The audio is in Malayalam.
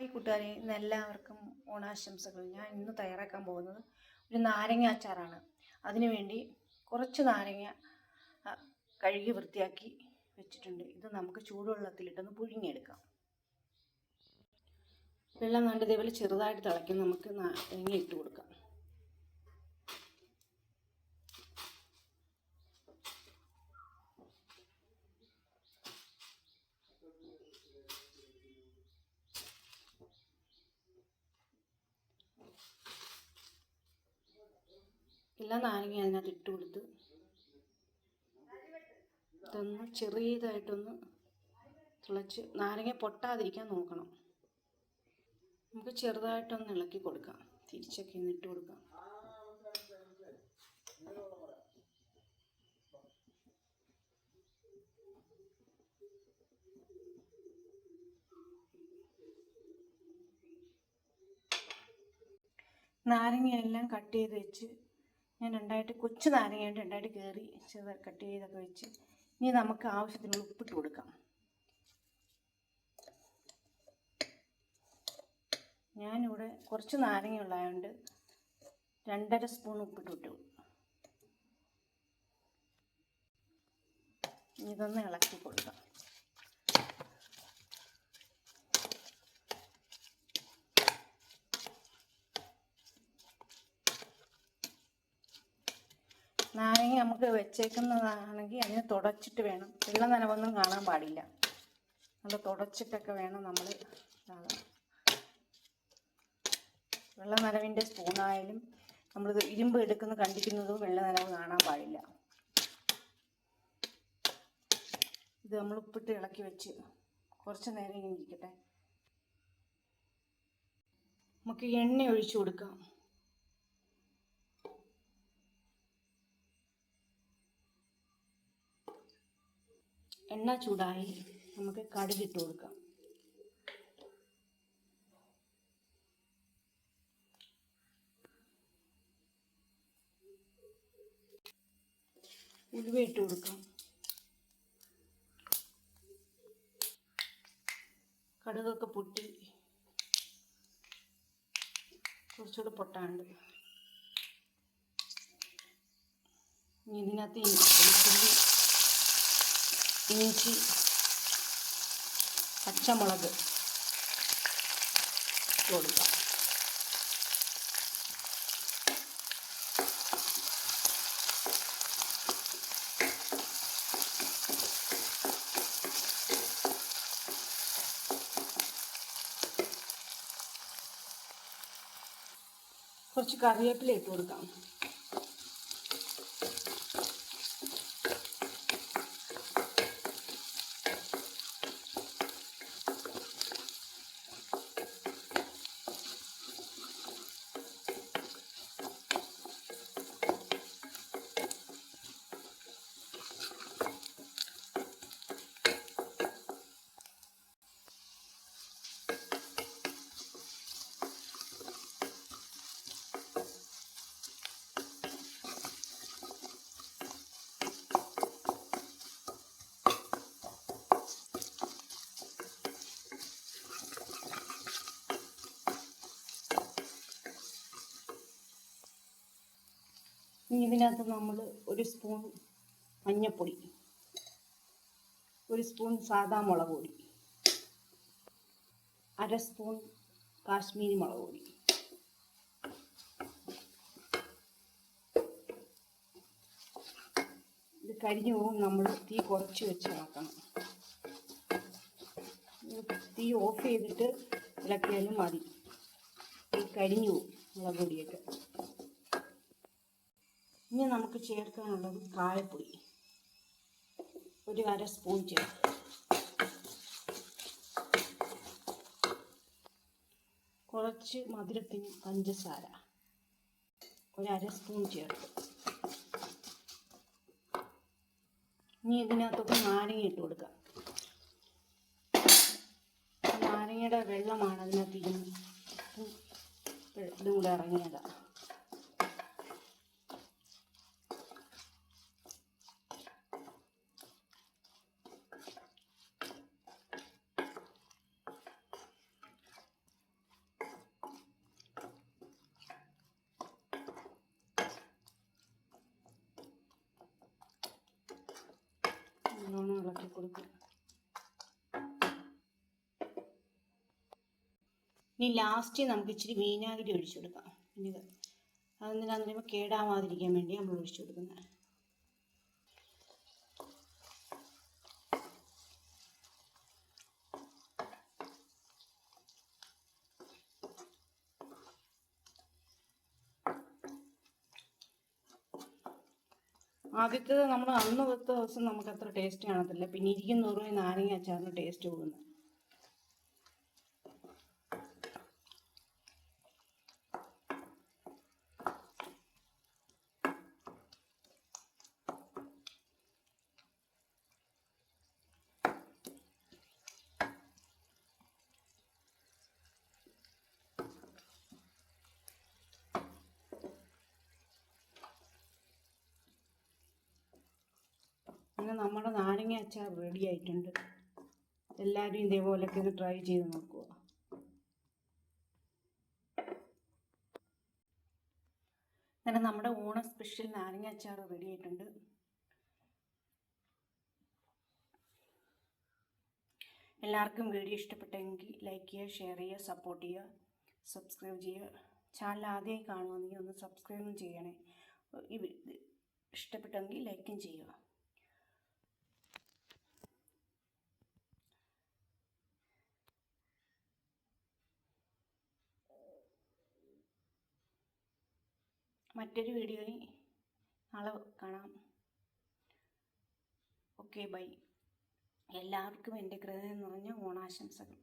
ഹായ് കൂട്ടുകാരെ, ഇന്ന് എല്ലാവർക്കും ഓണാശംസകൾ. ഞാൻ ഇന്ന് തയ്യാറാക്കാൻ പോകുന്നത് ഒരു നാരങ്ങ അച്ചാറാണ്. അതിനുവേണ്ടി കുറച്ച് നാരങ്ങ കഴുകി വൃത്തിയാക്കി വെച്ചിട്ടുണ്ട്. ഇത് നമുക്ക് ചൂടുവെള്ളത്തിലിട്ടൊന്ന് പുഴുങ്ങിയെടുക്കാം. വെള്ളം കണ്ട് ഇതേപോലെ ചെറുതായിട്ട് തിളയ്ക്കും. നമുക്ക് നാരങ്ങ ഇട്ട് കൊടുക്കാം. എല്ലാ നാരങ്ങ അതിനകത്ത് ഇട്ട് കൊടുത്ത് ഇതൊന്ന് ചെറിയതായിട്ടൊന്ന് തിളച്ച് നാരങ്ങ പൊട്ടാതിരിക്കാൻ നോക്കണം. നമുക്ക് ചെറുതായിട്ടൊന്ന് ഇളക്കി കൊടുക്കാം. തിരിച്ചൊക്കെ ഒന്ന് ഇട്ട് കൊടുക്കാം. നാരങ്ങയെല്ലാം കട്ട് ചെയ്ത് വെച്ച് ഞാൻ കൊച്ചു നാരങ്ങയായിട്ട് രണ്ടായിട്ട് കയറി ചെറുതായി കട്ട് ചെയ്തൊക്കെ വെച്ച് ഇനി നമുക്ക് ആവശ്യത്തിനുള്ള ഉപ്പിട്ട് കൊടുക്കാം. ഞാനിവിടെ കുറച്ച് നാരങ്ങ ഉള്ളതുകൊണ്ട് 2.5 സ്പൂൺ ഉപ്പിട്ട് ഇതൊന്ന് ഇളക്കി കൊടുക്കാം. നാരങ്ങ നമുക്ക് വെച്ചേക്കുന്നതാണെങ്കിൽ അതിനെ തുടച്ചിട്ട് വേണം. വെള്ളം നനവൊന്നും കാണാൻ പാടില്ല. നല്ല തുടച്ചിട്ടൊക്കെ വേണം നമ്മൾ. വെള്ളം നനവിൻ്റെ സ്പൂണായാലും നമ്മൾ ഇരുമ്പ് കണ്ടിക്കുന്നതും വെള്ളം നനവ് കാണാൻ പാടില്ല. ഇത് നമ്മൾ ഉപ്പിട്ട് ഇളക്കി വെച്ച് കുറച്ച് നേരം ഇങ്ങനെ ഇരിക്കട്ടെ. നമുക്ക് എണ്ണ ഒഴിച്ചു കൊടുക്കാം. എണ്ണ ചൂടായി നമുക്ക് കടുകിട്ട് കൊടുക്കാം. ഉലുവ ഇട്ട് കൊടുക്കാം. കടുകൊക്കെ പൊട്ടി കുറച്ചുകൂടെ പൊട്ടാണ്ട് ഇതിനകത്ത് വെളുത്തുള്ളി, ഇഞ്ചി, പച്ചമുളക് ഇട്ട് കൊടുക്കാം. കുറച്ച് കറിവേപ്പില ഇട്ട് കൊടുക്കാം. ഇനി ഇതിനകത്ത് നമ്മൾ 1 സ്പൂൺ മഞ്ഞൾപ്പൊടി, 1 സ്പൂൺ സാദാ മുളക് പൊടി, 1/2 സ്പൂൺ കാശ്മീരി മുളക് പൊടി, ഇത് കരിഞ്ഞു പോകും. നമ്മൾ തീ കുറച്ച് വെച്ച് ഇളക്കണം. തീ ഓഫ് ചെയ്തിട്ട് ഇളക്കിയാലും മതി. ഈ കരിഞ്ഞു പോകും മുളക് പൊടിയൊക്കെ. ഇനി നമുക്ക് ചേർക്കാനുള്ളത് കായപ്പൊടി 1/2 സ്പൂൺ ചേർത്ത്, കുറച്ച് മധുരത്തിന് പഞ്ചസാര 1/2 സ്പൂൺ ചേർത്ത്. ഇനി ഇതിനകത്തൊക്കെ നാരങ്ങ ഇട്ട് കൊടുക്കാം. നാരങ്ങയുടെ വെള്ളമാണ് അതിനകത്ത് ഇതും കൂടെ ഇറങ്ങിയതാണ്. കൊടുക്കും. ഇനി ലാസ്റ്റ് നമുക്ക് ഇച്ചിരി വിനാഗിരി ഒഴിച്ചു കൊടുക്കാം. വിനീഗർ അതെന്തിനാന്ന് പറയുമ്പോൾ കേടാവാതിരിക്കാൻ വേണ്ടി നമ്മൾ ഒഴിച്ചു കൊടുക്കുന്നത്. ആദ്യത്തേത് നമ്മൾ അന്ന് വെച്ച ദിവസം നമുക്ക് അത്ര ടേസ്റ്റ് കാണത്തില്ല. പിന്നെ ഇരിക്കുന്നോറും നാരങ്ങ അച്ചാറിന് ടേസ്റ്റ് കൂടുന്നു. അങ്ങനെ നമ്മുടെ നാരങ്ങ അച്ചാർ റെഡി ആയിട്ടുണ്ട്. എല്ലാവരും ഇതേപോലൊക്കെ ഒന്ന് ട്രൈ ചെയ്ത് നോക്കുക. അങ്ങനെ നമ്മുടെ ഓണം സ്പെഷ്യൽ നാരങ്ങ അച്ചാർ റെഡി ആയിട്ടുണ്ട്. എല്ലാവർക്കും വീഡിയോ ഇഷ്ടപ്പെട്ടെങ്കിൽ ലൈക്ക് ചെയ്യുക, ഷെയർ ചെയ്യുക, സപ്പോർട്ട് ചെയ്യുക, സബ്സ്ക്രൈബ് ചെയ്യുക. ചാനൽ ആദ്യമായി കാണുമെങ്കിൽ ഒന്ന് സബ്സ്ക്രൈബും ചെയ്യണേ. ഇഷ്ടപ്പെട്ടെങ്കിൽ ലൈക്കും ചെയ്യുക. മറ്റൊരു വീഡിയോയിൽ നാളെ കാണാം. Okay, bye. എല്ലാവർക്കും എൻ്റെ ഹൃദയം നിറഞ്ഞ ഓണാശംസകൾ.